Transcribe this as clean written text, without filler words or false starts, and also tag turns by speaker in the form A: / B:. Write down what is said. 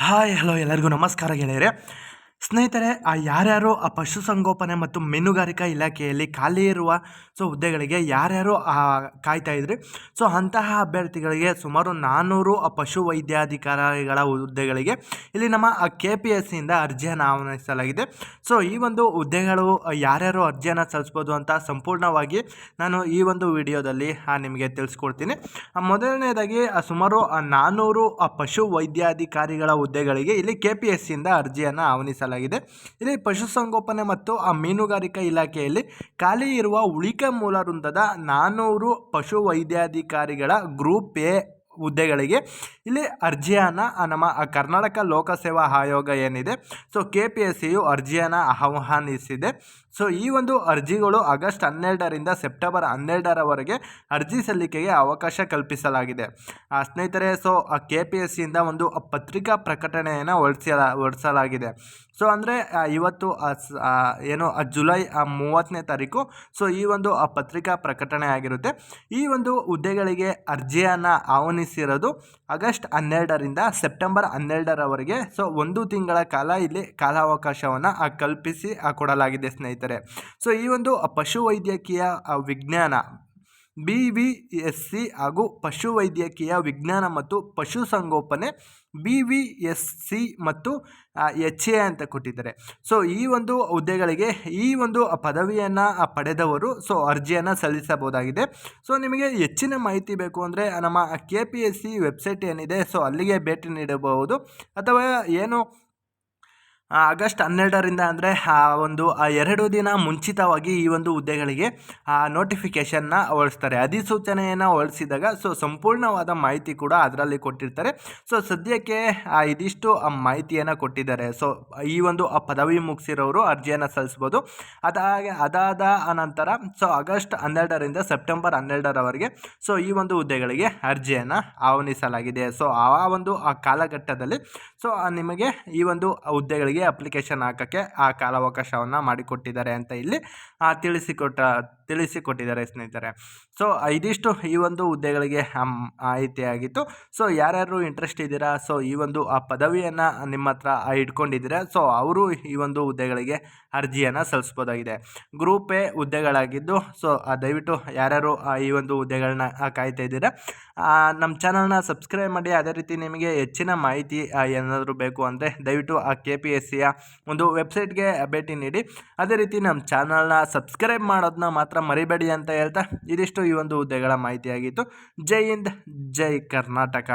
A: Hi hello ಎಲ್ಲರಿಗೂ ನಮಸ್ಕಾರ ಗೆಳೆಯರೆ. ಸ್ನೇಹಿತರೆ, ಯಾರ್ಯಾರು ಪಶುಸಂಗೋಪನೆ ಮತ್ತು ಮೀನುಗಾರಿಕಾ ಇಲಾಖೆಯಲ್ಲಿ ಖಾಲಿ ಇರುವ ಹುದ್ದೆಗಳಿಗೆ ಯಾರ್ಯಾರು ಕಾಯ್ತಾ ಇದ್ರಿ, ಅಂತಹ ಅಭ್ಯರ್ಥಿಗಳಿಗೆ ಸುಮಾರು 400 ಪಶು ವೈದ್ಯಾಧಿಕಾರಿಗಳ ಹುದ್ದೆಗಳಿಗೆ ಇಲ್ಲಿ ನಮ್ಮ KPSCಯಿಂದ ಅರ್ಜಿಯನ್ನು ಆಹ್ವಾನಿಸಲಾಗಿದೆ. ಈ ಒಂದು ಹುದ್ದೆಗಳು ಯಾರ್ಯಾರು ಅರ್ಜಿಯನ್ನು ಸಲ್ಲಿಸ್ಬೋದು ಅಂತ ಸಂಪೂರ್ಣವಾಗಿ ನಾನು ಈ ಒಂದು ವಿಡಿಯೋದಲ್ಲಿ ನಿಮಗೆ ತಿಳಿಸ್ಕೊಡ್ತೀನಿ. ಮೊದಲನೇದಾಗಿ ಸುಮಾರು 400 ಪಶು ವೈದ್ಯಾಧಿಕಾರಿಗಳ ಹುದ್ದೆಗಳಿಗೆ ಇಲ್ಲಿ KPSCಯಿಂದ ಅರ್ಜಿಯನ್ನು ಆಹ್ವಾನಿಸಲಾಗಿದೆ. ಇಲ್ಲಿ ಪಶುಸಂಗೋಪನೆ ಮತ್ತು ಮೀನುಗಾರಿಕಾ ಇಲಾಖೆಯಲ್ಲಿ ಖಾಲಿ ಇರುವ ಉಳಿಕೆ ಮೂಲ ವೃಂದದ 400 ಪಶು ವೈದ್ಯಾಧಿಕಾರಿಗಳ ಗ್ರೂಪ್ ಎ ಹುದ್ದೆಗಳಿಗೆ ಇಲ್ಲಿ ಅರ್ಜಿಯನ್ನು ನಮ್ಮ ಕರ್ನಾಟಕ ಲೋಕಸೇವಾ ಆಯೋಗ ಏನಿದೆ, KPSCಯು ಅರ್ಜಿಯನ್ನು ಆಹ್ವಾನಿಸಿದೆ. ಈ ಒಂದು ಅರ್ಜಿಗಳು ಆಗಸ್ಟ್ 12ರಿಂದ ಸೆಪ್ಟೆಂಬರ್ 12ರವರೆಗೆ ಅರ್ಜಿ ಸಲ್ಲಿಕೆಗೆ ಅವಕಾಶ ಕಲ್ಪಿಸಲಾಗಿದೆ. ಸ್ನೇಹಿತರೆ, KPSCಯಿಂದ ಒಂದು ಪತ್ರಿಕಾ ಪ್ರಕಟಣೆಯನ್ನು ಹೊರಡಿಸಲಾಗಿದೆ. ಅಂದರೆ ಇವತ್ತು ಏನು ಜುಲೈ 30ನೇ ತಾರೀಕು ಈ ಒಂದು ಪತ್ರಿಕಾ ಪ್ರಕಟಣೆ ಆಗಿರುತ್ತೆ. ಈ ಒಂದು ಹುದ್ದೆಗಳಿಗೆ ಅರ್ಜಿಯನ್ನು ಆಹ್ವಾನಿಸಿರೋದು ಆಗಸ್ಟ್ 12ರಿಂದ ಸೆಪ್ಟೆಂಬರ್ 12ರವರೆಗೆ. ಒಂದು ತಿಂಗಳ ಕಾಲ ಇಲ್ಲಿ ಕಾಲಾವಕಾಶವನ್ನು ಕಲ್ಪಿಸಿ ಕೊಡಲಾಗಿದೆ ಸ್ನೇಹಿತರೆ. ಈ ಒಂದು ಪಶುವೈದ್ಯಕೀಯ ವಿಜ್ಞಾನ BVSC ಹಾಗೂ ಪಶುವೈದ್ಯಕೀಯ ವಿಜ್ಞಾನ ಮತ್ತು ಪಶುಸಂಗೋಪನೆ BVSC ಮತ್ತು HA ಅಂತ ಕೊಟ್ಟಿದ್ದಾರೆ. ಈ ಒಂದು ಹುದ್ದೆಗಳಿಗೆ ಈ ಒಂದು ಪದವಿಯನ್ನು ಪಡೆದವರು ಅರ್ಜಿಯನ್ನು ಸಲ್ಲಿಸಬಹುದಾಗಿದೆ. ನಿಮಗೆ ಹೆಚ್ಚಿನ ಮಾಹಿತಿ ಬೇಕು ಅಂದರೆ ನಮ್ಮ KPSC ವೆಬ್ಸೈಟ್ ಏನಿದೆ ಅಲ್ಲಿಗೆ ಭೇಟಿ ನೀಡಬಹುದು. ಅಥವಾ ಏನು ಆಗಸ್ಟ್ 12ರಿಂದ ಅಂದರೆ ಒಂದು 2 ದಿನ ಮುಂಚಿತವಾಗಿ ಈ ಒಂದು ಹುದ್ದೆಗಳಿಗೆ ನೋಟಿಫಿಕೇಷನ್ನ ಹೊರಡಿಸ್ತಾರೆ. ಅಧಿಸೂಚನೆಯನ್ನು ಹೊರಡಿಸಿದಾಗ ಸಂಪೂರ್ಣವಾದ ಮಾಹಿತಿ ಕೂಡ ಅದರಲ್ಲಿ ಕೊಟ್ಟಿರ್ತಾರೆ. ಸದ್ಯಕ್ಕೆ ಇದಿಷ್ಟು ಮಾಹಿತಿಯನ್ನು ಕೊಟ್ಟಿದ್ದಾರೆ. ಈ ಒಂದು ಪದವಿ ಮುಗಿಸಿರೋರು ಅರ್ಜಿಯನ್ನು ಸಲ್ಲಿಸ್ಬೋದು. ಅದಾದ ನಂತರ ಆಗಸ್ಟ್ 12ರಿಂದ ಸೆಪ್ಟೆಂಬರ್ 12ರವರೆಗೆ ಈ ಒಂದು ಹುದ್ದೆಗಳಿಗೆ ಅರ್ಜಿಯನ್ನು ಆಹ್ವಾನಿಸಲಾಗಿದೆ. ಆ ಒಂದು ಕಾಲಘಟ್ಟದಲ್ಲಿ ನಿಮಗೆ ಈ ಒಂದು ಹುದ್ದೆಗಳಿಗೆ ಅಪ್ಲಿಕೇಶನ್ ಹಾಕೋಕ್ಕೆ ಕಾಲಾವಕಾಶವನ್ನು ಮಾಡಿಕೊಟ್ಟಿದ್ದಾರೆ ಅಂತ ಇಲ್ಲಿ ತಿಳಿಸಿಕೊಟ್ಟಿದ್ದಾರೆ ಸ್ನೇಹಿತರೆ. ಇದಿಷ್ಟು ಈ ಒಂದು ಹುದ್ದೆಗಳಿಗೆ ಮಾಹಿತಿಯಾಗಿತ್ತು. ಯಾರ್ಯಾರು ಇಂಟ್ರೆಸ್ಟ್ ಇದ್ದೀರಾ, ಈ ಒಂದು ಪದವಿಯನ್ನು ನಿಮ್ಮ ಹತ್ರ ಇಟ್ಕೊಂಡಿದ್ದೀರಾ, ಅವರು ಈ ಒಂದು ಹುದ್ದೆಗಳಿಗೆ ಅರ್ಜಿಯನ್ನು ಸಲ್ಲಿಸ್ಬೋದಾಗಿದೆ. ಗ್ರೂಪ್ ಎ ಹುದ್ದೆಗಳಾಗಿದ್ದು ದಯವಿಟ್ಟು ಯಾರ್ಯಾರು ಈ ಒಂದು ಹುದ್ದೆಗಳನ್ನ ಕಾಯ್ತಾ ಇದ್ದೀರಾ, ನಮ್ಮ ಚಾನಲ್ನ ಸಬ್ಸ್ಕ್ರೈಬ್ ಮಾಡಿ. ಅದೇ ರೀತಿ ನಿಮಗೆ ಹೆಚ್ಚಿನ ಮಾಹಿತಿ ಏನಾದರೂ ಬೇಕು ಅಂದರೆ ದಯವಿಟ್ಟು KPSCಯ ಒಂದು ವೆಬ್ಸೈಟ್ಗೆ ಭೇಟಿ ನೀಡಿ. ಅದೇ ರೀತಿ ನಮ್ಮ ಚಾನಲ್ನ ಸಬ್ಸ್ಕ್ರೈಬ್ ಮಾಡೋದನ್ನ ಮಾತ್ರ ಮರಿಬೇಡಿ ಅಂತ ಹೇಳ್ತಾ ಇದಿಷ್ಟು ಈ ಒಂದು ಹುದ್ದೆಗಳ ಮಾಹಿತಿಯಾಗಿತ್ತು. ಜೈ ಹಿಂದ್, ಜೈ ಕರ್ನಾಟಕ.